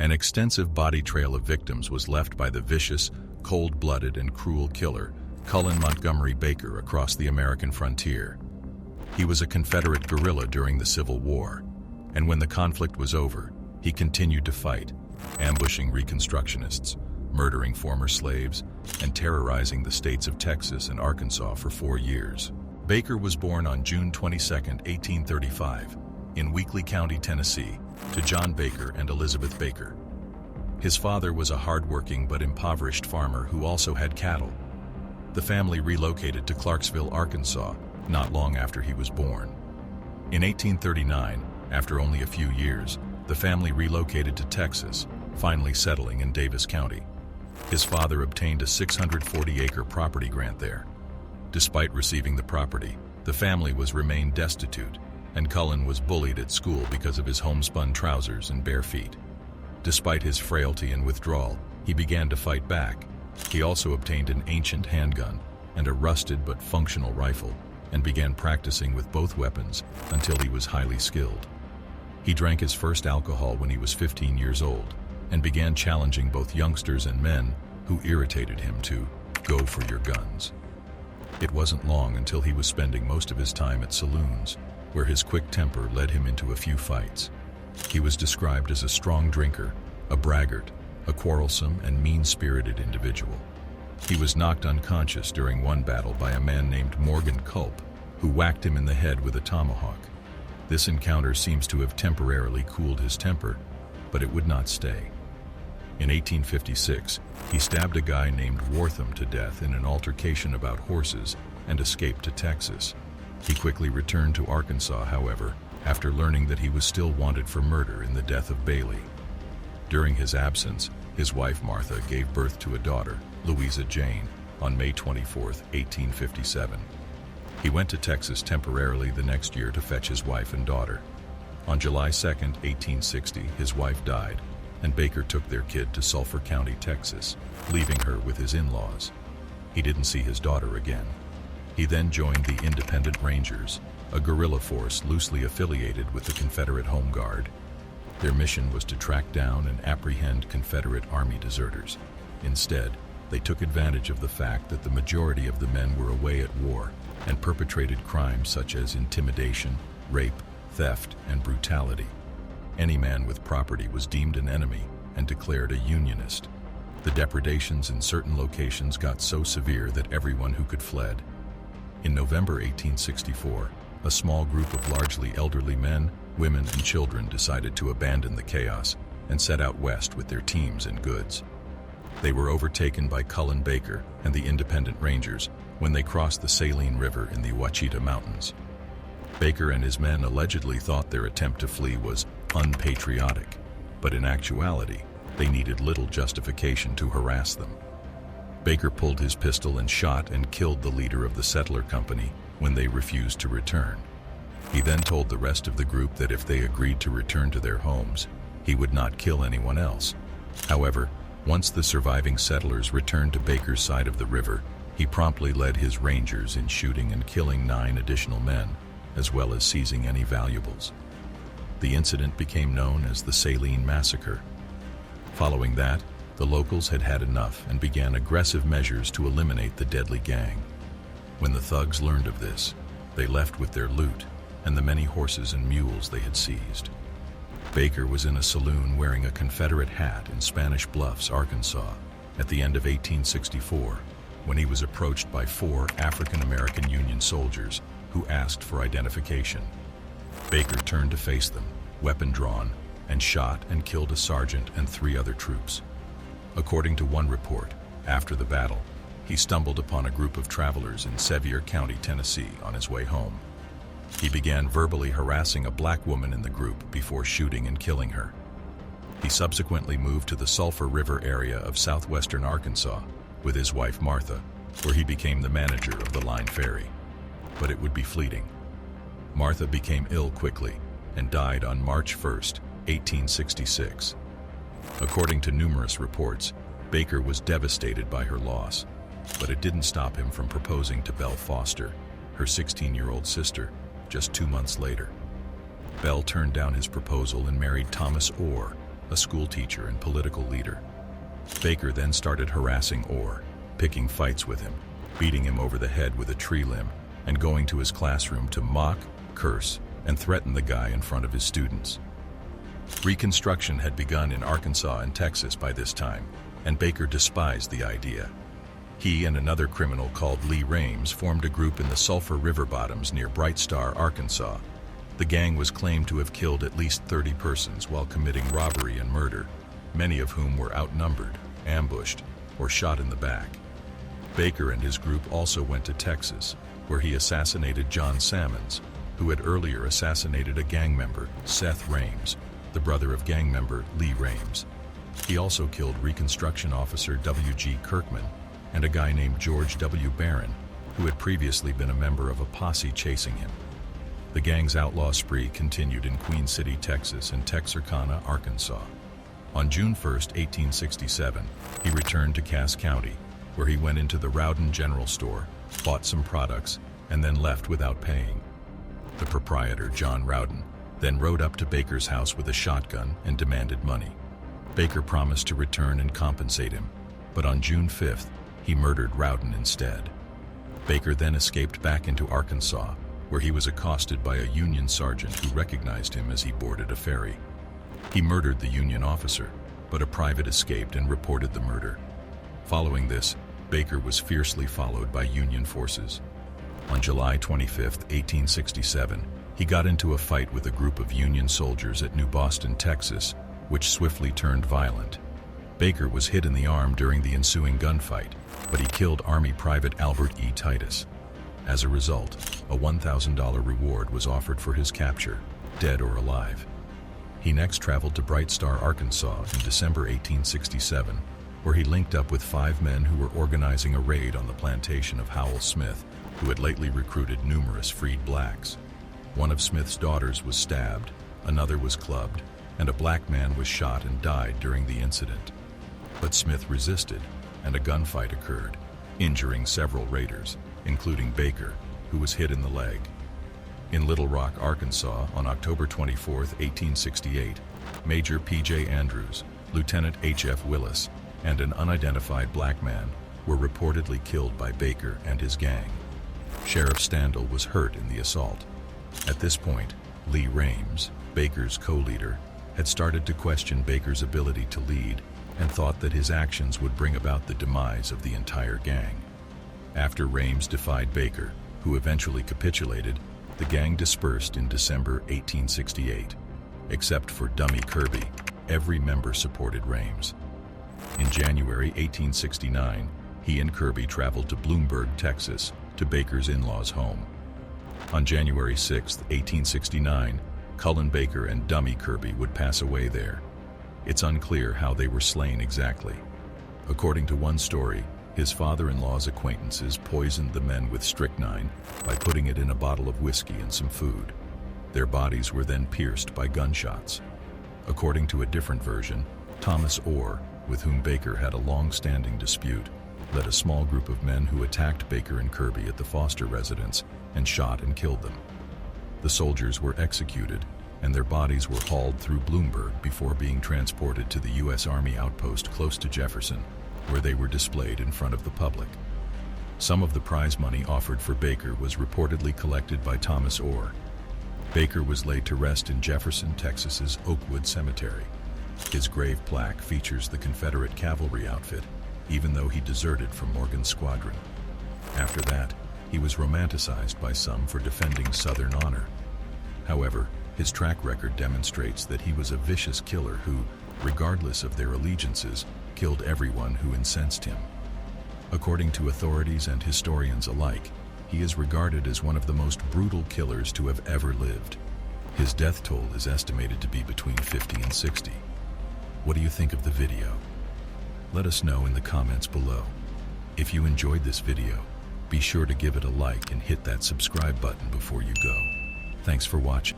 An extensive body trail of victims was left by the vicious, cold-blooded, and cruel killer, Cullen Montgomery Baker, across the American frontier. He was a Confederate guerrilla during the Civil War, and when the conflict was over, he continued to fight, ambushing Reconstructionists, murdering former slaves, and terrorizing the states of Texas and Arkansas for 4 years. Baker was born on June 22, 1835, in Weakley County, Tennessee, to John Baker and Elizabeth Baker. His father was a hard-working but impoverished farmer who also had cattle. The family relocated to Clarksville, Arkansas, not long after he was born. In 1839, after only a few years, the family relocated to Texas, finally settling in Davis County. His father obtained a 640-acre property grant there. Despite receiving the property, the family remained destitute, and Cullen was bullied at school because of his homespun trousers and bare feet. Despite his frailty and withdrawal, he began to fight back. He also obtained an ancient handgun and a rusted but functional rifle, and began practicing with both weapons until he was highly skilled. He drank his first alcohol when he was 15 years old, and began challenging both youngsters and men who irritated him to go for your guns. It wasn't long until he was spending most of his time at saloons, where his quick temper led him into a few fights. He was described as a strong drinker, a braggart, a quarrelsome and mean-spirited individual. He was knocked unconscious during one battle by a man named Morgan Culp, who whacked him in the head with a tomahawk. This encounter seems to have temporarily cooled his temper, but it would not stay. In 1856, he stabbed a guy named Wortham to death in an altercation about horses and escaped to Texas. He quickly returned to Arkansas, however, after learning that he was still wanted for murder in the death of Bailey. During his absence, his wife Martha gave birth to a daughter, Louisa Jane, on May 24, 1857. He went to Texas temporarily the next year to fetch his wife and daughter. On July 2, 1860, his wife died, and Baker took their kid to Sulphur County, Texas, leaving her with his in-laws. He didn't see his daughter again. He then joined the Independent Rangers, a guerrilla force loosely affiliated with the Confederate Home Guard. Their mission was to track down and apprehend Confederate Army deserters. Instead, they took advantage of the fact that the majority of the men were away at war and perpetrated crimes such as intimidation, rape, theft, and brutality. Any man with property was deemed an enemy and declared a Unionist. The depredations in certain locations got so severe that everyone who could fled. In November 1864, a small group of largely elderly men, women, and children decided to abandon the chaos and set out west with their teams and goods. They were overtaken by Cullen Baker and the Independent Rangers when they crossed the Saline River in the Ouachita Mountains. Baker and his men allegedly thought their attempt to flee was unpatriotic, but in actuality, they needed little justification to harass them. Baker pulled his pistol and shot and killed the leader of the settler company when they refused to return. He then told the rest of the group that if they agreed to return to their homes, he would not kill anyone else. However, once the surviving settlers returned to Baker's side of the river, he promptly led his rangers in shooting and killing 9 additional men, as well as seizing any valuables. The incident became known as the Saline Massacre. Following that, the locals had had enough and began aggressive measures to eliminate the deadly gang. When the thugs learned of this, they left with their loot and the many horses and mules they had seized. Baker was in a saloon wearing a Confederate hat in Spanish Bluffs, Arkansas, at the end of 1864, when he was approached by 4 African-American Union soldiers who asked for identification. Baker turned to face them, weapon drawn, and shot and killed a sergeant and 3 other troops. According to one report, after the battle, he stumbled upon a group of travelers in Sevier County, Tennessee, on his way home. He began verbally harassing a black woman in the group before shooting and killing her. He subsequently moved to the Sulphur River area of southwestern Arkansas with his wife Martha, where he became the manager of the line ferry. But it would be fleeting. Martha became ill quickly and died on March 1, 1866. According to numerous reports, Baker was devastated by her loss, but it didn't stop him from proposing to Belle Foster, her 16-year-old sister, just 2 months later. Belle turned down his proposal and married Thomas Orr, a school teacher and political leader. Baker then started harassing Orr, picking fights with him, beating him over the head with a tree limb, and going to his classroom to mock, curse, and threaten the guy in front of his students. Reconstruction had begun in Arkansas and Texas by this time, and Baker despised the idea. He and another criminal called Lee Rames formed a group in the Sulphur River bottoms near Bright Star, Arkansas. The gang was claimed to have killed at least 30 persons while committing robbery and murder, many of whom were outnumbered, ambushed, or shot in the back. Baker and his group also went to Texas, where he assassinated John Sammons, who had earlier assassinated a gang member, Seth Rames, the brother of gang member Lee Rames. He also killed Reconstruction officer W.G. Kirkman and a guy named George W. Barron, who had previously been a member of a posse chasing him. The gang's outlaw spree continued in Queen City, Texas, and Texarkana, Arkansas. On June 1, 1867, he returned to Cass County, where he went into the Rowden General Store, bought some products, and then left without paying. The proprietor, John Rowden, then rode up to Baker's house with a shotgun and demanded money. Baker promised to return and compensate him, but on June 5th, he murdered Rowden instead. Baker then escaped back into Arkansas, where he was accosted by a Union sergeant who recognized him as he boarded a ferry. He murdered the Union officer, but a private escaped and reported the murder. Following this, Baker was fiercely followed by Union forces. On July 25, 1867, he got into a fight with a group of Union soldiers at New Boston, Texas, which swiftly turned violent. Baker was hit in the arm during the ensuing gunfight, but he killed Army Private Albert E. Titus. As a result, a $1,000 reward was offered for his capture, dead or alive. He next traveled to Bright Star, Arkansas in December 1867, where he linked up with 5 men who were organizing a raid on the plantation of Howell Smith, who had lately recruited numerous freed blacks. One of Smith's daughters was stabbed, another was clubbed, and a black man was shot and died during the incident. But Smith resisted, and a gunfight occurred, injuring several raiders, including Baker, who was hit in the leg. In Little Rock, Arkansas, on October 24, 1868, Major P.J. Andrews, Lieutenant H.F. Willis, and an unidentified black man were reportedly killed by Baker and his gang. Sheriff Standell was hurt in the assault. At this point, Lee Rames, Baker's co-leader, had started to question Baker's ability to lead and thought that his actions would bring about the demise of the entire gang. After Rames defied Baker, who eventually capitulated, the gang dispersed in December 1868. Except for Dummy Kirby, every member supported Rames. In January 1869, he and Kirby traveled to Bloomburg, Texas, to Baker's in-laws' home. On January 6, 1869, Cullen Baker and Dummy Kirby would pass away there. It's unclear how they were slain exactly. According to one story, his father-in-law's acquaintances poisoned the men with strychnine by putting it in a bottle of whiskey and some food. Their bodies were then pierced by gunshots. According to a different version, Thomas Orr, with whom Baker had a long-standing dispute, led a small group of men who attacked Baker and Kirby at the Foster residence and shot and killed them. The soldiers were executed, and their bodies were hauled through Bloomburg before being transported to the U.S. Army outpost close to Jefferson, where they were displayed in front of the public. Some of the prize money offered for Baker was reportedly collected by Thomas Orr. Baker was laid to rest in Jefferson, Texas's Oakwood Cemetery. His grave plaque features the Confederate cavalry outfit, even though he deserted from Morgan's squadron. After that, he was romanticized by some for defending Southern honor. However, his track record demonstrates that he was a vicious killer who, regardless of their allegiances, killed everyone who incensed him. According to authorities and historians alike, he is regarded as one of the most brutal killers to have ever lived. His death toll is estimated to be between 50 and 60. What do you think of the video? Let us know in the comments below. If you enjoyed this video, be sure to give it a like and hit that subscribe button before you go. Thanks for watching.